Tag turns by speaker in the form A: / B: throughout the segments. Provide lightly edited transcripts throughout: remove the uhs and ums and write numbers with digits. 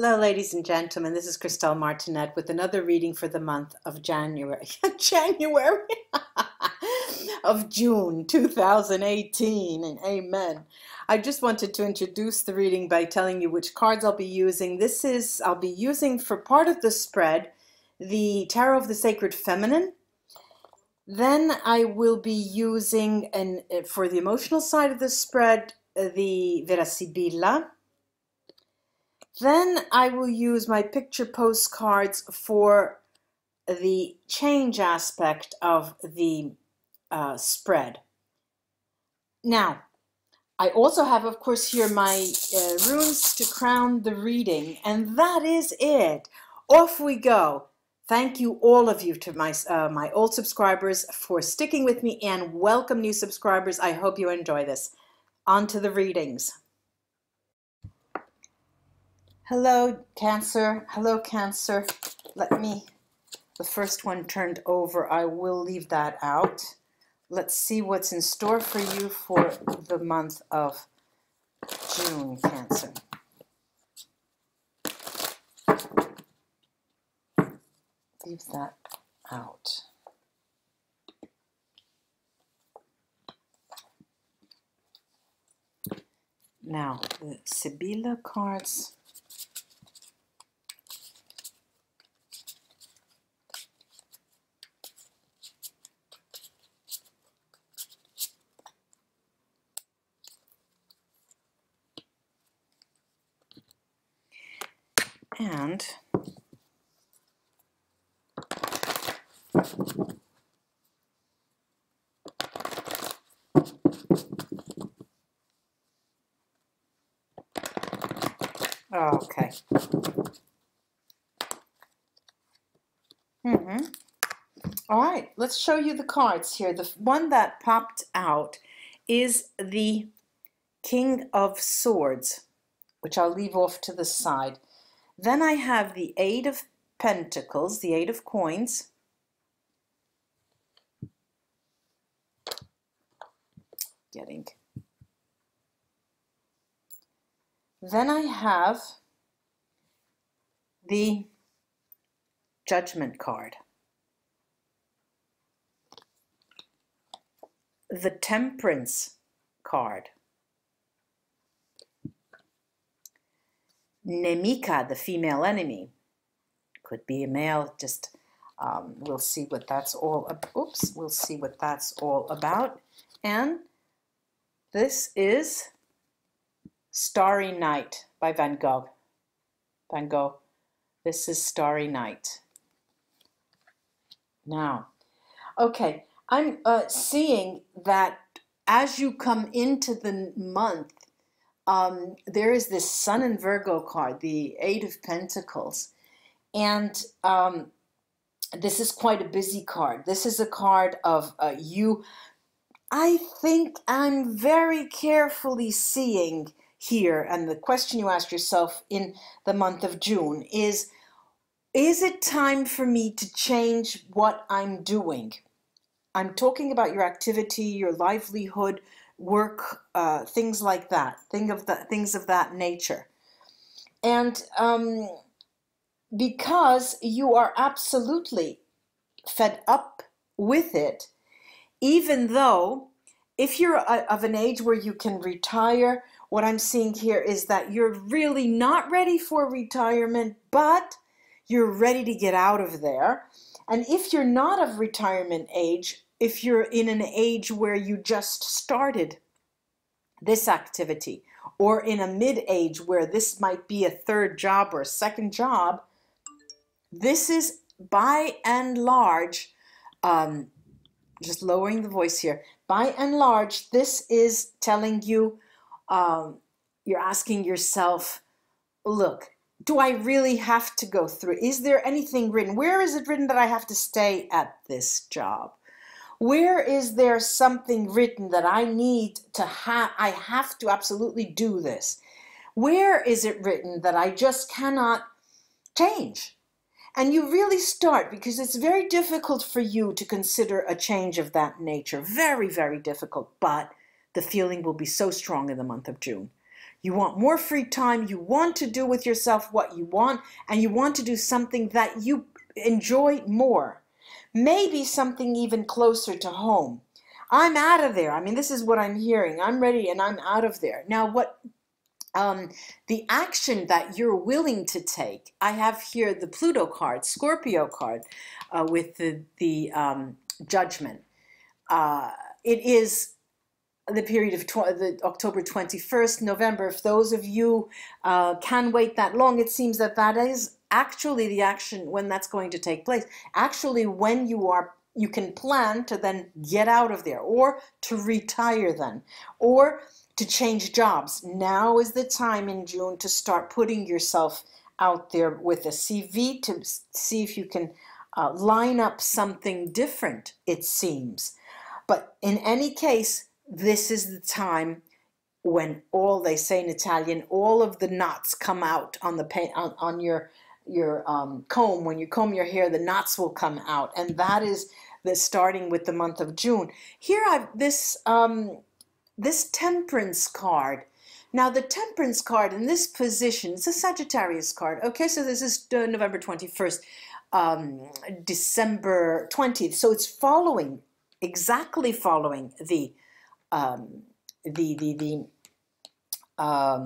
A: Hello, ladies and gentlemen. This is Christelle Martinette with another reading for the month of January, of June 2018, and amen. I just wanted to introduce the reading by telling you which cards I'll be using. I'll be using for part of the spread, the Tarot of the Sacred Feminine. Then I will be using, for the emotional side of the spread, the VERA SIBILLA. Then I will use my picture postcards for the change aspect of the spread. Now, I also have, of course, here my runes to crown the reading, and that is it. Off we go. Thank you, all of you, to my old subscribers for sticking with me, and welcome new subscribers. I hope you enjoy this. On to the readings. Hello, Cancer. Hello, Cancer. The first one turned over. I will leave that out. Let's see what's in store for you for the month of June, Cancer. Leave that out. Now, the Sibilla cards. And okay. All right, let's show you the cards here. The one that popped out is the King of Swords, which I'll leave off to the side. Then I have the Eight of Pentacles, the Eight of Coins. Then I have the Judgment card. The Temperance card. Nemica, the female enemy. Could be a male, just we'll see what that's all we'll see what that's all about. And this is Starry Night by Van Gogh. Van Gogh. This is Starry Night. Now, okay, I'm seeing that as you come into the month, there is this Sun and Virgo card, the Eight of Pentacles, and this is quite a busy card. This is a card of you. I think I'm very carefully seeing here, and the question you ask yourself in the month of June is it time for me to change what I'm doing? I'm talking about your activity, your livelihood, work, things like that, things of that nature. And because you are absolutely fed up with it, even though if you're of an age where you can retire, what I'm seeing here is that you're really not ready for retirement, but you're ready to get out of there. And if you're not of retirement age, if you're in an age where you just started this activity, or in a mid-age where this might be a third job or a second job, this is by and large, just lowering the voice here, by and large, this is telling you, you're asking yourself, look, do I really have to go through? Is there anything written? Where is it written that I have to stay at this job? Where is there something written that I need to I have to absolutely do this? Where is it written that I just cannot change? And you really start, because it's very difficult for you to consider a change of that nature. Very, very difficult, but the feeling will be so strong in the month of June. You want more free time. You want to do with yourself what you want, and you want to do something that you enjoy more. Maybe something even closer to home. I'm out of there. I mean, this is what I'm hearing. I'm ready and I'm out of there. Now, what the action that you're willing to take, I have here the Pluto card, Scorpio card, with the judgment. It is the period of the October 21st, November. If those of you can wait that long, it seems that that is actually the action when that's going to take place. Actually, when you can plan to then get out of there, or to retire then, or to change jobs. Now is the time in June to start putting yourself out there with a CV to see if you can line up something different, it seems. But in any case, this is the time when all, they say in Italian, all of the knots come out on the on your comb. When you comb your hair, the knots will come out, and that is the starting with the month of June. Here I've this Temperance card. Now the Temperance card in this position, it's a Sagittarius card. Okay, so this is November 21st, December 20th. So it's following, exactly following the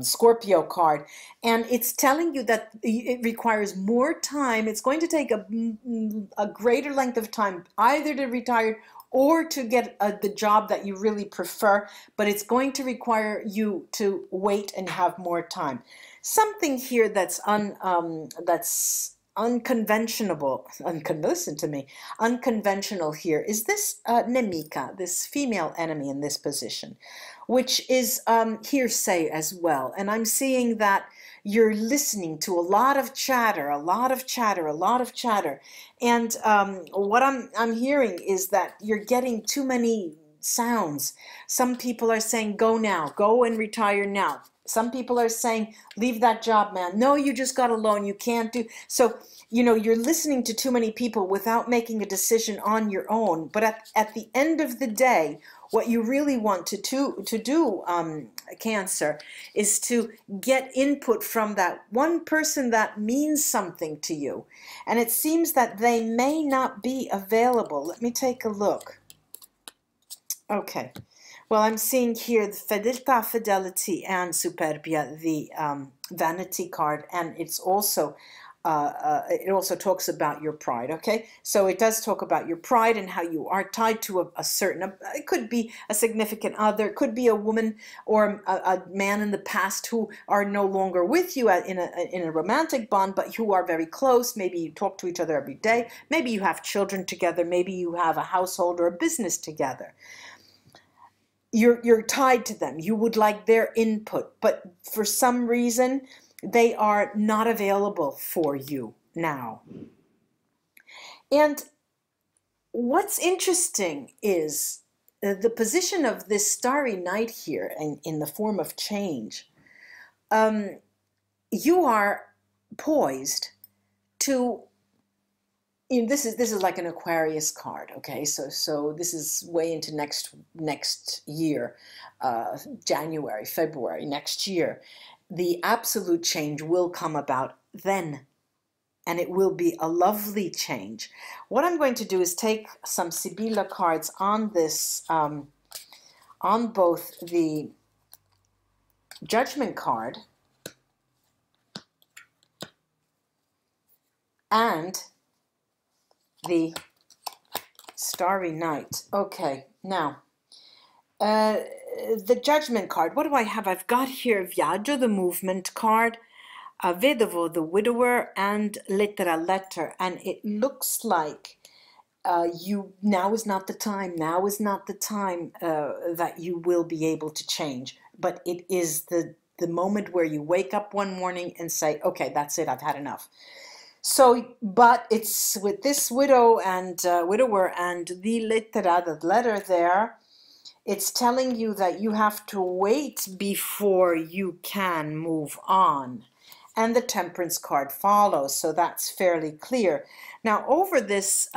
A: Scorpio card, and it's telling you that it requires more time. It's going to take a greater length of time either to retire or to get the job that you really prefer, but it's going to require you to wait and have more time. Something here that's unconventional, listen to me, unconventional here is this Nemica, this female enemy in this position, which is hearsay as well. And I'm seeing that you're listening to a lot of chatter, a lot of chatter, a lot of chatter. And what I'm hearing is that you're getting too many sounds. Some people are saying, go now, go and retire now. Some people are saying, leave that job, man. No, you just got a loan, you can't do. So, you know, you're listening to too many people without making a decision on your own. But at the end of the day, what you really want to do, Cancer, is to get input from that one person that means something to you. And it seems that they may not be available. Let me take a look. Okay. Well, I'm seeing here the Fedeltà, Fidelity, and Superbia, the Vanity card, and it's also it also talks about your pride. Okay, so it does talk about your pride and how you are tied to a certain. It could be a significant other, it could be a woman or a man in the past who are no longer with you in a romantic bond, but who are very close. Maybe you talk to each other every day. Maybe you have children together. Maybe you have a household or a business together. You're tied to them. You would like their input, but for some reason they are not available for you now. And what's interesting is the position of this starry night here in the form of change. You are poised to, you know, this is like an Aquarius card, okay? So this is way into next year, January, February next year. The absolute change will come about then, and it will be a lovely change. What I'm going to do is take some Sibilla cards on this, on both the Judgment card and the Starry Night. Okay, now the Judgment card. What do I have? I've got here Viaggio, the Movement card, Vedovo, the Widower, and Lettera, letter. And it looks like now is not the time. Now is not the time that you will be able to change. But it is the moment where you wake up one morning and say, okay, that's it, I've had enough. So, but it's with this widow and widower and the lettera, the letter there, it's telling you that you have to wait before you can move on. And the Temperance card follows, so that's fairly clear. Now, over this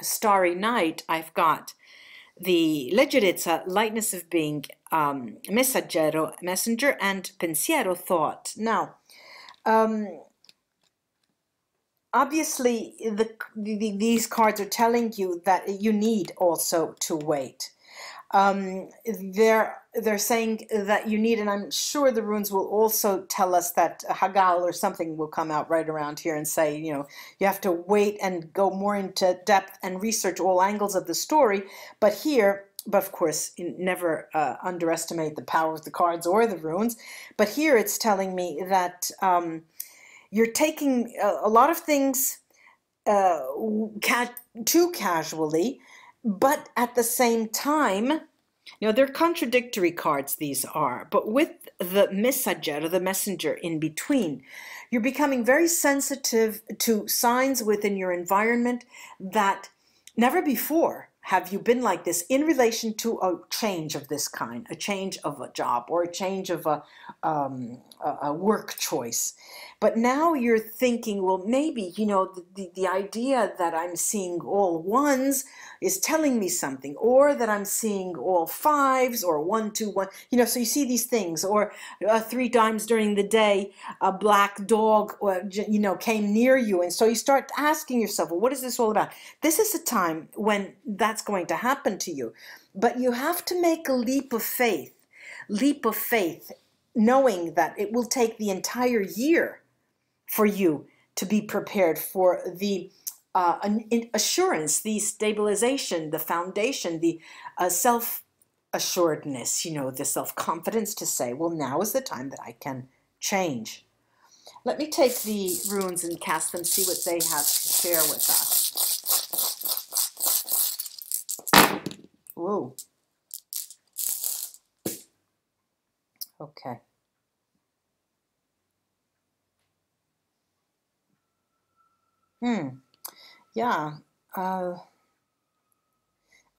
A: Starry Night, I've got the leggerezza, lightness of being, messaggero, messenger, and pensiero, thought. Now, obviously, these cards are telling you that you need also to wait. They're saying that you need, and I'm sure the runes will also tell us that Hagal or something will come out right around here and say, you know, you have to wait and go more into depth and research all angles of the story. But here, but of course, never underestimate the power of the cards or the runes. But here it's telling me that you're taking a lot of things too casually, but at the same time, you know, they're contradictory cards, these are, but with the messaggero, the messenger in between, you're becoming very sensitive to signs within your environment that never before have you been like this in relation to a change of this kind, a change of a job or a change of a work choice. But now you're thinking, well, maybe, you know, the idea that I'm seeing all ones is telling me something, or that I'm seeing all fives, or 1, 2, 1, you know, so you see these things, or 3 times during the day, a black dog, you know, came near you. And so you start asking yourself, well, what is this all about? This is a time when that's going to happen to you. But you have to make a leap of faith, knowing that it will take the entire year for you to be prepared for the assurance, the stabilization, the foundation, the self-assuredness, you know, the self-confidence to say, well, now is the time that I can change. Let me take the runes and cast them, see what they have to share with us. Whoa. Okay. Yeah.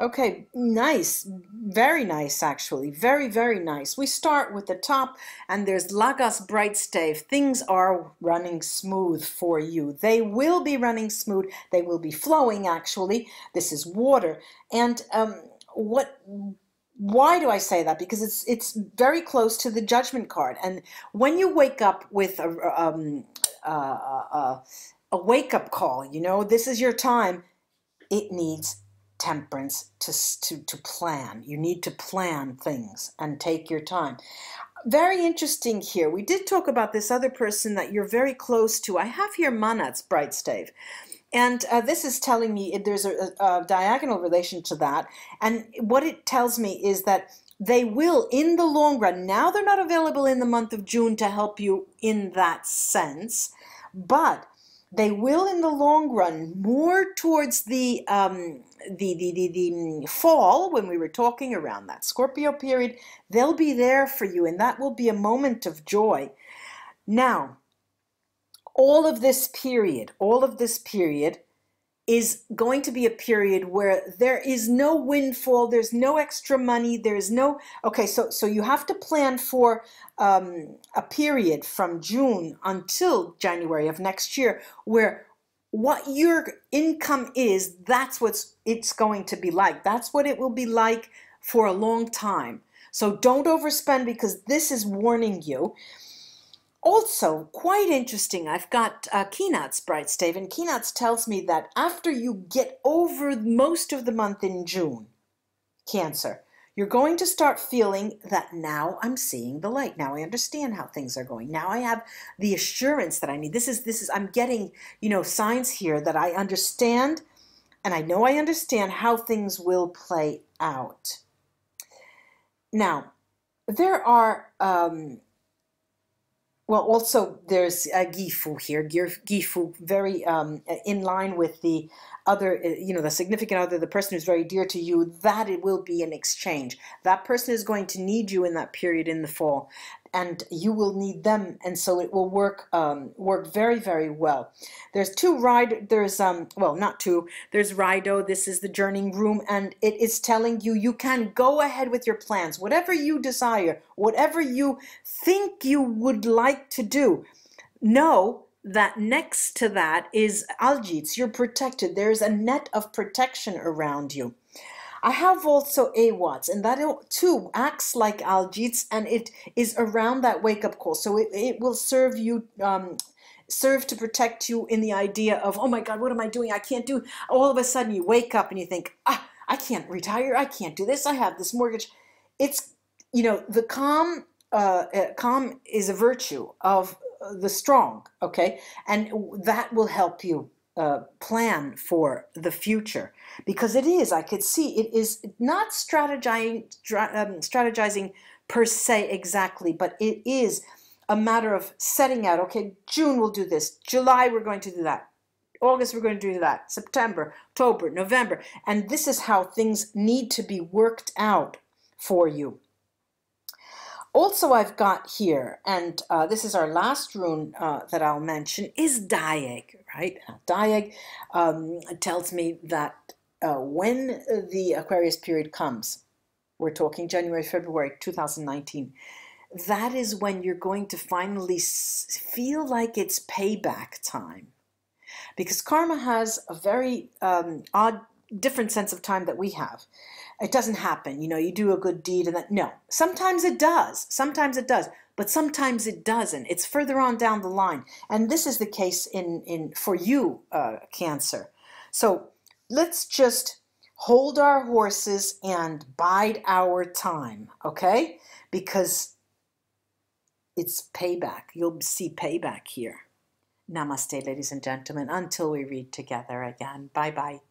A: Okay, nice. Very nice, actually. Very, very nice. We start with the top, and there's Lagos Bright Stave. Things are running smooth for you. They will be running smooth. They will be flowing, actually. This is water. And why do I say that? Because it's very close to the Judgment card. And when you wake up with a wake-up call, you know, this is your time, it needs temperance to plan. You need to plan things and take your time. Very interesting here. We did talk about this other person that you're very close to. I have here Manat's Bright Stave. And this is telling me there's a diagonal relation to that. And what it tells me is that they will, in the long run, now they're not available in the month of June to help you in that sense, but they will, in the long run, more towards the fall, when we were talking around that Scorpio period, they'll be there for you, and that will be a moment of joy. Now, all of this period is going to be a period where there is no windfall, there's no extra money, there's no, okay, so you have to plan for a period from June until January of next year where what your income is, that's what it's going to be like. That's what it will be like for a long time. So don't overspend, because this is warning you. Also, quite interesting, I've got Keenat's Bright Stave, and Keenat's tells me that after you get over most of the month in June, Cancer, you're going to start feeling that now I'm seeing the light. Now I understand how things are going. Now I have the assurance that I need. This is I'm getting, you know, signs here that I understand, and I know I understand how things will play out. Now, there are well, also there's Gifu here. Gifu, very in line with the other, you know, the significant other, the person who's very dear to you, that it will be an exchange. That person is going to need you in that period in the fall, and you will need them, and so it will work very, very well. There's well, not two, there's Rido. This is the journeying room, and it is telling you you can go ahead with your plans, whatever you desire, whatever you think you would like to do. Know that next to that is Aljits. You're protected. There's a net of protection around you. I have also AWATs, and that too acts like algits, and it is around that wake-up call. So it will serve you, serve to protect you in the idea of, oh my God, what am I doing? I can't do. All of a sudden you wake up and you think, I can't retire. I can't do this. I have this mortgage. It's, you know, the calm, calm is a virtue of the strong, okay? And that will help you plan for the future, because it is, I could see, it is not strategizing per se exactly, but it is a matter of setting out, okay, June we'll do this, July we're going to do that, August we're going to do that, September, October, November, and this is how things need to be worked out for you. Also, I've got here, and this is our last rune that I'll mention, is Diag, right? Diag tells me that when the Aquarius period comes, we're talking January, February 2019, that is when you're going to finally feel like it's payback time. Because karma has a very odd, different sense of time that we have. It doesn't happen, you know, you do a good deed and that, no. Sometimes it does, but sometimes it doesn't. It's further on down the line. And this is the case for you, Cancer. So let's just hold our horses and bide our time, okay? Because it's payback. You'll see payback here. Namaste, ladies and gentlemen, until we read together again. Bye-bye.